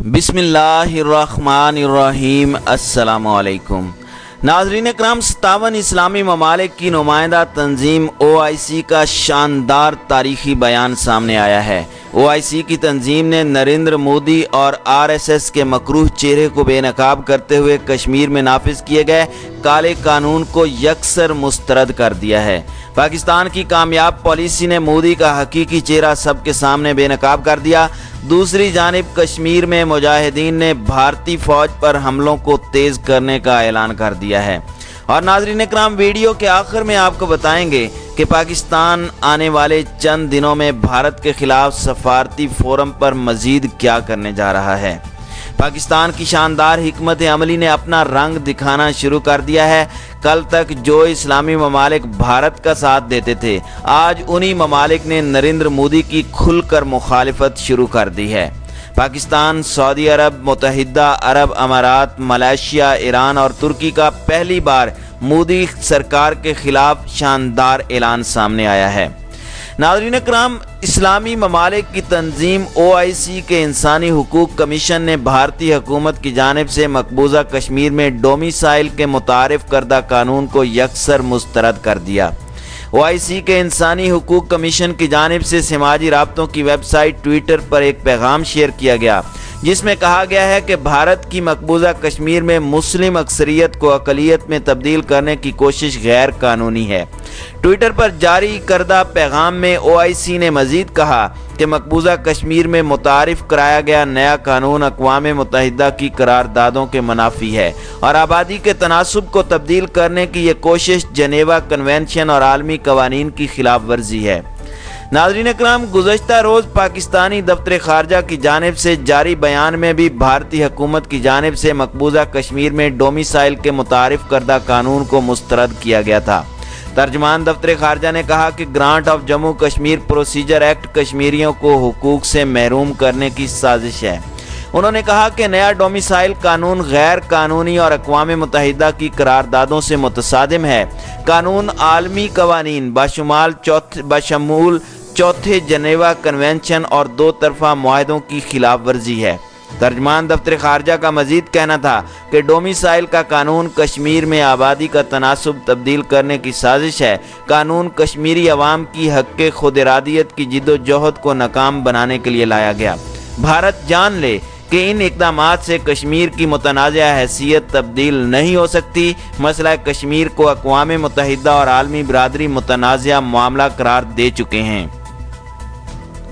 बिस्मिल्लाहिर्रहमानिर्रहीम। अस्सलाम वालेकुम नाज़रीन इकराम, 57 इस्लामी ममालिक की नुमाइंदा तंजीम OIC का शानदार तारीखी बयान सामने आया है। OIC की तंजीम ने नरेंद्र मोदी और RSS के मकरूह चेहरे को बेनकाब करते हुए कश्मीर में नाफिज किए गए काले कानून को यकसर मुस्तरद कर दिया है। पाकिस्तान की कामयाब पॉलिसी ने मोदी का हकीकी चेहरा सबके सामने बेनकाब कर दिया। दूसरी जानिब कश्मीर में मुजाहिदीन ने भारतीय फौज पर हमलों को तेज़ करने का ऐलान कर दिया है। और नाज़रीन इकराम, वीडियो के आखिर में आपको बताएंगे कि पाकिस्तान आने वाले चंद दिनों में भारत के खिलाफ सफारती फोरम पर मजीद क्या करने जा रहा है। पाकिस्तान की शानदार हिकमत अमली ने अपना रंग दिखाना शुरू कर दिया है। कल तक जो इस्लामी ममालिक भारत का साथ देते थे, आज उन्हीं ममालिक ने नरेंद्र मोदी की खुलकर मुखालिफत शुरू कर दी है। पाकिस्तान, सऊदी अरब, मुत्तहिदा अरब अमारात, मलेशिया, ईरान और तुर्की का पहली बार मोदी सरकार के खिलाफ शानदार ऐलान सामने आया है। नाज़रीन इकराम, इस्लामी ममालिक की तंजीम OIC के इंसानी हुकूक कमीशन ने भारतीय हुकूमत की जानिब से मकबूजा कश्मीर में डोमिसाइल के मुतारिफ करदा कानून को यकसर मुस्तरद कर दिया। OIC के इंसानी हुकूक कमीशन की जानिब से समाजी राब्तों की वेबसाइट ट्विटर पर एक पैगाम शेयर किया गया, जिसमें कहा गया है कि भारत की मकबूजा कश्मीर में मुस्लिम अक्सरियत को अक़लियत में तब्दील करने की कोशिश गैर कानूनी है। ट्विटर पर जारी करदा पैगाम में OIC ने मजीद कहा कि मकबूजा कश्मीर में मुतारिफ कराया गया नया कानून अक़वाम मुत्तहिदा की करारदादों के मुनाफी है और आबादी के तनासुब को तब्दील करने की ये कोशिश जनेवा कन्वेंशन और आलमी कवानीन की खिलाफ वर्जी है। नाज़रीन इकराम, गुज़श्ता रोज़ पाकिस्तानी दफ्तर ख़ारजा की जानिब से जारी बयान में भी भारतीय हुकूमत की जानिब से मकबूजा कश्मीर में डोमिसाइल के मुतारिफ करदा कानून को मुस्तरद किया गया था। तर्जमान दफ्तर ख़ारजा ने कहा कि grant of Jammu Kashmir procedure act कश्मीरियों को हुकूक से महरूम करने की साजिश है। उन्होंने कहा कि नया डोमिसाइल कानून गैर कानूनी और अक़वाम मुत्तहिदा की करारदादों से मुतसादिम है। कानून आलमी कवानीन बशमूल चौथे जनेवा कन्वेंशन और दो तरफा मुआहदों की खिलाफ वर्जी है। तर्जमान दफ्तर ख़ारजा का मजीद कहना था कि डोमिसाइल का कानून कश्मीर में आबादी का तनासुब तब्दील करने की साजिश है। कानून कश्मीरी अवाम की हक़ खुद इरादियत की जिद्दोजहद को नाकाम बनाने के लिए लाया गया। भारत जान ले कि इन इक़दामात से कश्मीर की मुतनाज़ा हैसियत तब्दील नहीं हो सकती। मसला कश्मीर को अक़वाम मुत्तहिदा और आलमी बिरादरी मुतनाज़ा मामला करार दे चुके हैं।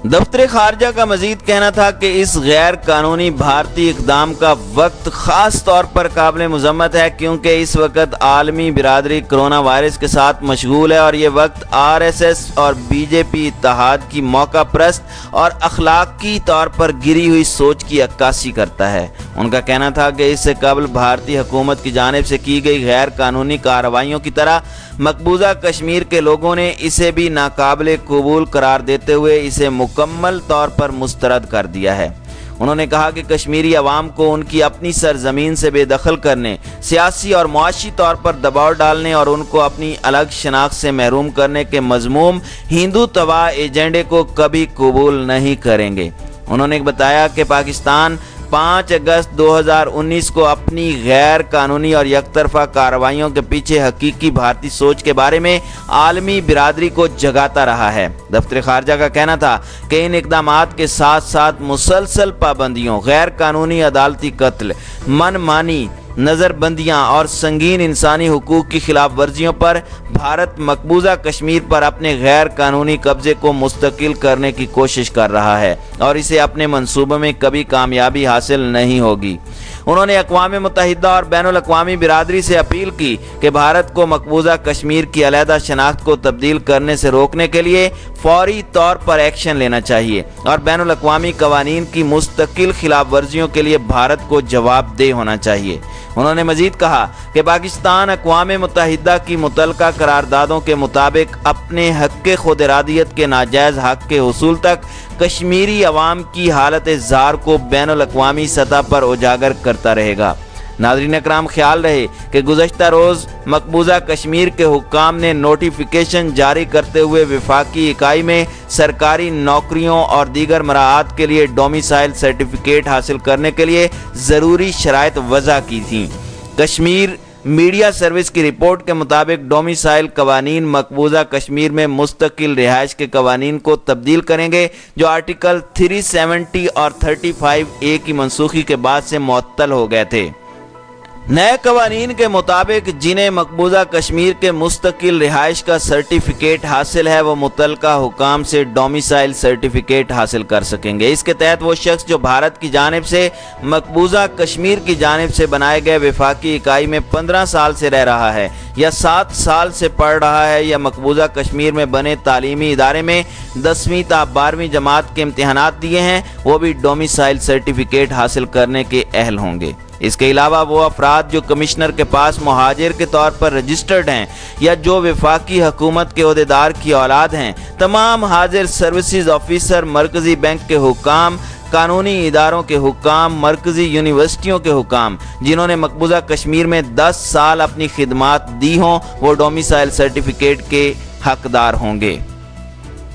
दफ्तर ख़ारजा का मजीद कहना था कि इस गैर कानूनी भारतीय इक़दाम का वक्त ख़ास तौर पर काबिल मज़म्मत है, क्योंकि इस वक्त आलमी बिरादरी कोरोना वायरस के साथ मशगूल है और ये वक्त RSS और BJP इत्तेहाद की मौका परस्त और अखलाकी तौर पर गिरी हुई सोच की अक्कासी करता है। उनका कहना था कि इससे कबल भारतीय हुकूमत की जानिब से की गई गैर कानूनी कार्रवाइयों की तरह मकबूजा कश्मीर के लोगों ने इसे भी नाकाबिल कबूल करार देते हुए इसे मुकम्मल तौर पर मुस्तरद कर दिया है। उन्होंने कहा कि कश्मीरी अवाम को उनकी अपनी सरजमीन से बेदखल करने, सियासी और मुआशी तौर पर दबाव डालने और उनको अपनी अलग शनाख्त से महरूम करने के मज़मूम हिंदुत्वा एजेंडे को कभी कबूल नहीं करेंगे। उन्होंने बताया कि पाकिस्तान 5 अगस्त 2019 को अपनी गैर कानूनी और यकतरफा कार्रवाइयों के पीछे हकीकी भारतीय सोच के बारे में आलमी बिरादरी को जगाता रहा है। दफ्तर ख़ारजा का कहना था कि इन इक़दामात के साथ साथ मुसलसल पाबंदियों, गैर कानूनी अदालती कत्ल, मनमानी नज़रबंदियाँ और संगीन इंसानी हुकूक की खिलाफ वर्जियों पर भारत मकबूजा कश्मीर पर अपने गैर कानूनी कब्जे को मुस्तकिल करने की कोशिश कर रहा है और इसे अपने मंसूबे में कभी कामयाबी हासिल नहीं होगी। उन्होंने अक़वाम मुत्तहिदा और बैनुल अक़वामी बिरादरी से अपील की कि भारत को मकबूजा कश्मीर की अलहदा शनाख्त को तब्दील करने से रोकने के लिए फौरी तौर पर एक्शन लेना चाहिए और बैनुल अक़वामी कवानीन की मुस्तकिल खिलाफ वर्जियों के लिए भारत को जवाबदेह होना चाहिए। उन्होंने मजीद कहा कि पाकिस्तान अक़वाम मुत्तहिदा की मुतल्लका करारदादों के मुताबिक अपने हक़ खुद इरादियत के नाजायज़ हक़ के हुसूल तक कश्मीरी अवाम की हालत ज़ार को बैनुल अक़वामी सतह पर उजागर करता रहेगा। नाज़रीन अकराम, ख्याल रहे कि गुज़श्ता रोज़ मकबूजा कश्मीर के हुक्काम ने नोटिफिकेशन जारी करते हुए वफाकी इकाई में सरकारी नौकरियों और दीगर मराआत के लिए डोमिसाइल सर्टिफिकेट हासिल करने के लिए ज़रूरी शराइत वज़ा की थी। कश्मीर मीडिया सर्विस की रिपोर्ट के मुताबिक डोमिसाइल कवानीन मकबूजा कश्मीर में मुस्तकिल रिहाइश के कवानीन को तब्दील करेंगे, जो आर्टिकल 370 और 35A की मनसूखी के बाद से मुअत्तल हो गए थे। नए कवानीन के मुताबिक जिन्हें मकबूजा कश्मीर के मुस्तकिल रिहाइश का सर्टिफिकेट हासिल है, वो मुतलका हुकाम से डोमिसाइल सर्टिफिकेट हासिल कर सकेंगे। इसके तहत वो शख्स जो भारत की जानिब से मकबूजा कश्मीर की जानिब से बनाए गए वफाकी इकाई में 15 साल से रह रहा है या 7 साल से पढ़ रहा है या मकबूजा कश्मीर में बने तालीमी इदारे में 10वीं ta 12वीं जमात के इम्तिहानात दिए हैं, वो भी डोमिसाइल सर्टिफिकेट हासिल करने के अहल होंगे। इसके अलावा वो अफराद जो कमिश्नर के पास मुहाजिर के तौर पर रजिस्टर्ड हैं या जो वफाकी हुकूमत के ओहदेदार की औलाद हैं, तमाम हाजिर सर्विसेज ऑफिसर, मरकजी बैंक के हुकाम, कानूनी इदारों के हुकाम, मरकजी यूनिवर्सिटियों के हुकाम, जिन्होंने मकबूजा कश्मीर में 10 साल अपनी खिदमात दी हों, वो डोमिसाइल सर्टिफिकेट के हकदार होंगे।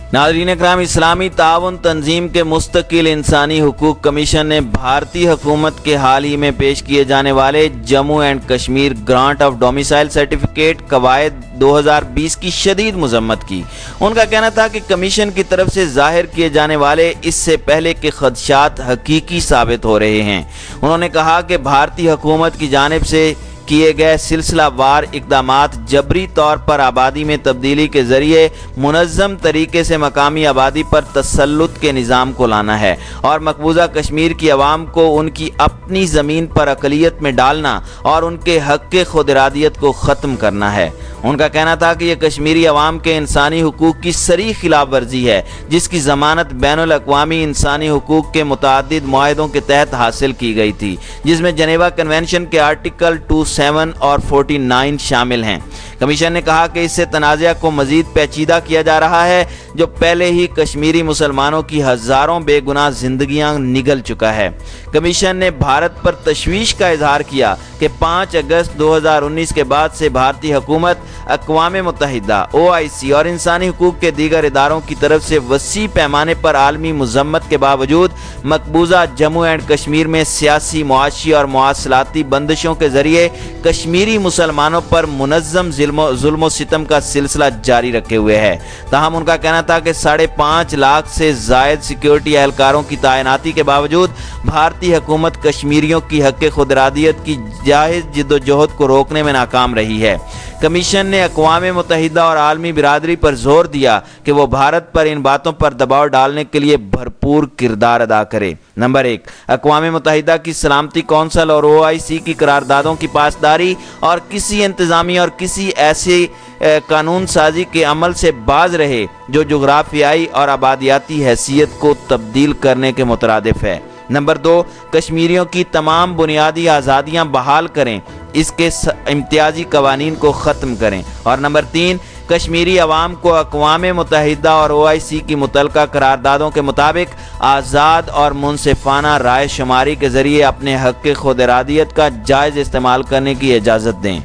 नाज़रीन इकराम, इस्लामी ताउन तंजीम के मुस्तकिल इंसानी हुकूक कमीशन ने भारतीय हुकूमत के हाल ही में पेश किए जाने वाले Jammu and Kashmir grant of domicile certificate कवायद 2020 की शदीद मजम्मत की। उनका कहना था कि कमीशन की तरफ से जाहिर किए जाने वाले इससे पहले के खदशात हकीकी साबित हो रहे हैं। उन्होंने कहा कि भारतीय हुकूमत की जानिब से किए गए सिलसिलावार इक़दामात जबरी तौर पर आबादी में तब्दीली के ज़रिए मुनज़्ज़म तरीके से मकामी आबादी पर तसल्लुत के निज़ाम को लाना है और मकबूजा कश्मीर की आवाम को उनकी अपनी ज़मीन पर अक़लियत में डालना और उनके हक़ के खुद इरादियत को ख़त्म करना है। उनका कहना था कि यह कश्मीरी अवाम के इंसानी हुकूक की सरी खिलाफ वर्जी है, जिसकी ज़मानत बैनुल अक़वामी इंसानी हुकूक के मुतअद्दिद मुआहदों के तहत हासिल की गई थी, जिसमें जनेवा कन्वेंशन के आर्टिकल 27 और 49 शामिल हैं। कमीशन ने कहा कि इससे तनाज़ा को मज़ीद पेचीदा किया जा रहा है, जो पहले ही कश्मीरी मुसलमानों की हज़ारों बेगुनाह ज़िंदगियाँ निगल चुका है। कमीशन ने भारत पर तशवीश का इजहार किया कि 5 अगस्त 2019 के बाद से भारतीय हुकूमत अक़वाम मुत्तहिदा, OIC और इंसानी हुकूक के दीगर इदारों की तरफ से वसी पैमाने पर आलमी मज़म्मत के बावजूद मकबूजा जम्मू एंड कश्मीर में सियासी, मुआशी और मुआसलाती बंदिशों के ज़रिए कश्मीरी मुसलमानों पर मुनज़्ज़म जुल्म सितम का सिलसिला जारी रखे हुए है। ताहम उनका कहना था कि 5.5 लाख से ज़ायद सिक्योरिटी एहलकारों की तैनाती के बावजूद भारतीय हुकूमत कश्मीरियों की हक़ खुद इरादियत की जायज़ जिद्दोजहद को रोकने में नाकाम रही है। कमीशन ने अक़वाम मुत्तहिदा और आलमी बिरादरी पर जोर दिया कि वो भारत पर इन बातों पर दबाव डालने के लिए भरपूर किरदार अदा करे। नंबर 1, अक़वाम मुत्तहिदा की सलामती कौंसल और OIC की करारदादों की पासदारी और किसी इंतज़ामी और किसी ऐसे कानून साजी के अमल से बाज रहे जो जुग़राफियाई और आबादियाती हैसियत को तब्दील करने के मुतरादिफ है। नंबर 2, कश्मीरियों की तमाम बुनियादी आज़ादियाँ बहाल करें, इसके इम्तियाजी कवानीन को ख़त्म करें। और नंबर 3, कश्मीरी अवाम को अक़वाम मुत्तहिदा और OIC की मुतलका करारदादों के मुताबिक आज़ाद और मुनसिफाना राय शुमारी के ज़रिए अपने हक़ खुद इरादियत का जायज़ इस्तेमाल करने की इजाज़त दें।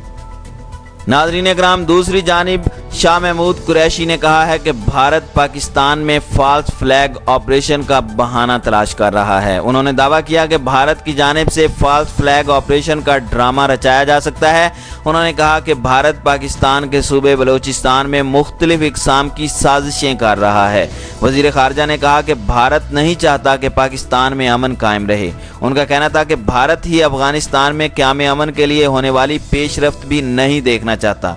नाज़रीन इकराम, दूसरी जानिब शाह महमूद कुरैशी ने कहा है कि भारत पाकिस्तान में फॉल्स फ्लैग ऑपरेशन का बहाना तलाश कर रहा है। उन्होंने दावा किया कि भारत की जानिब से फॉल्स फ्लैग ऑपरेशन का ड्रामा रचाया जा सकता है। उन्होंने कहा कि भारत पाकिस्तान के सूबे बलोचिस्तान में मुख्तलिफ इक़साम की साजिशें कर रहा है। वज़ीर ख़ारजा ने कहा कि भारत नहीं चाहता कि पाकिस्तान में अमन कायम रहे। उनका कहना था कि भारत ही अफ़गानिस्तान में क़याम अमन के लिए होने वाली पेशरफ्त भी नहीं देखना चाहता।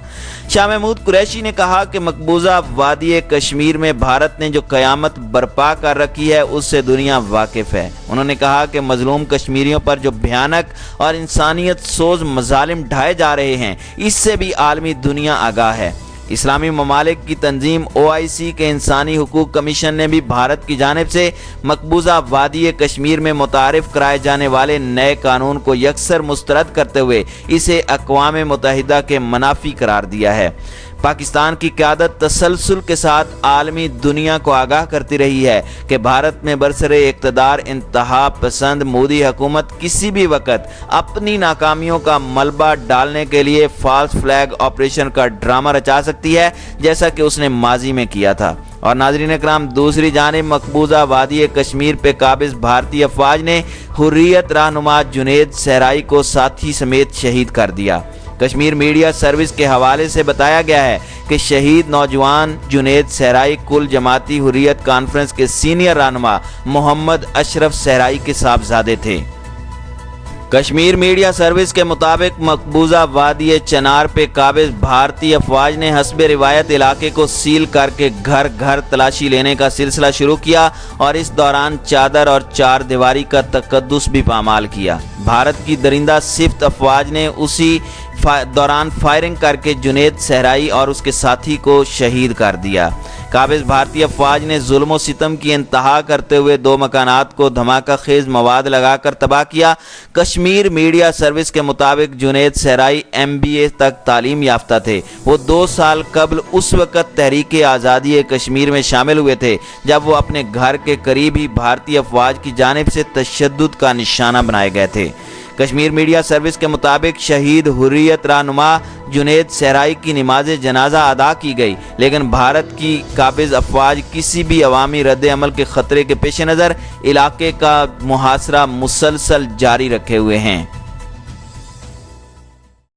शाह महमूद कुरैशी ने कहा कि मकबूजा वादी कश्मीर में भारत ने जो क़यामत बर्पा कर रखी है उससे दुनिया वाकिफ़ है। उन्होंने कहा कि मजलूम कश्मीरियों पर जो भयानक और इंसानियत सोज मजालिम ढाए जा रहे हैं, इससे भी आलमी दुनिया आगाह है। इस्लामी ममालिक की तंजीम OIC के इंसानी हुकूक कमीशन ने भी भारत की जानिब से मकबूजा वादी कश्मीर में मुतारिफ कराए जाने वाले नए कानून को यकसर मुस्तरद करते हुए इसे अक़वाम मुत्तहिदा के मनाफी करार दिया है। پاکستان کی قیادت تسلسل کے ساتھ عالمی دنیا کو آگاہ کرتی رہی ہے کہ بھارت میں برسر اقتدار انتہا پسند مودی حکومت کسی بھی وقت اپنی ناکامیوں کا ملبہ ڈالنے کے لیے فالس فلیگ آپریشن کا ڈرامہ رچا سکتی ہے، جیسا کہ اس نے ماضی میں کیا تھا۔ اور ناظرین اکرام، دوسری جانب مقبوضہ وادی کشمیر پہ قابض بھارتی افواج نے حریت رہنما جنید صحرائی کو ساتھی سمیت شہید کر دیا۔ کشمیر میڈیا سروس کے حوالے سے بتایا گیا ہے کہ شہید نوجوان جنید صحرائی کل جماعتی حریت کانفرنس کے سینئر رہنما محمد اشرف صحرائی کے صاحبزادے تھے۔ کشمیر میڈیا سروس کے مطابق مقبوضہ وادی چنار پہ قابض بھارتی افواج نے حسب روایت علاقے کو سیل کر کے گھر گھر تلاشی لینے کا سلسلہ شروع کیا اور اس دوران چادر اور چار دیواری کا تقدس بھی پامال کیا۔ بھارت کی درندہ صفت افواج نے اسی دوران فائرنگ کر کے جنید صحرائی اور اس کے ساتھی کو شہید کر دیا۔ قابض بھارتی افواج نے ظلم و ستم کی انتہا کرتے ہوئے 2 مکانات کو دھماکہ خیز مواد لگا کر تباہ کیا۔ کشمیر میڈیا سروس کے مطابق جنید صحرائی MBA تک تعلیم یافتہ تھے۔ وہ 2 سال قبل اس وقت تحریک آزادی کشمیر میں شامل ہوئے تھے جب وہ اپنے گھر کے قریب ہی بھارتی افواج کی جانب سے تشدد کا نشانہ بنائے گئے تھے۔ کشمیر میڈیا سروس کے مطابق شہید حریت رہنما جنید صحرائی کی نماز جنازہ ادا کی گئی، لیکن بھارت کی قابض افواج کسی بھی عوامی رد عمل کے خطرے کے پیش نظر علاقے کا محاصرہ مسلسل جاری رکھے ہوئے ہیں۔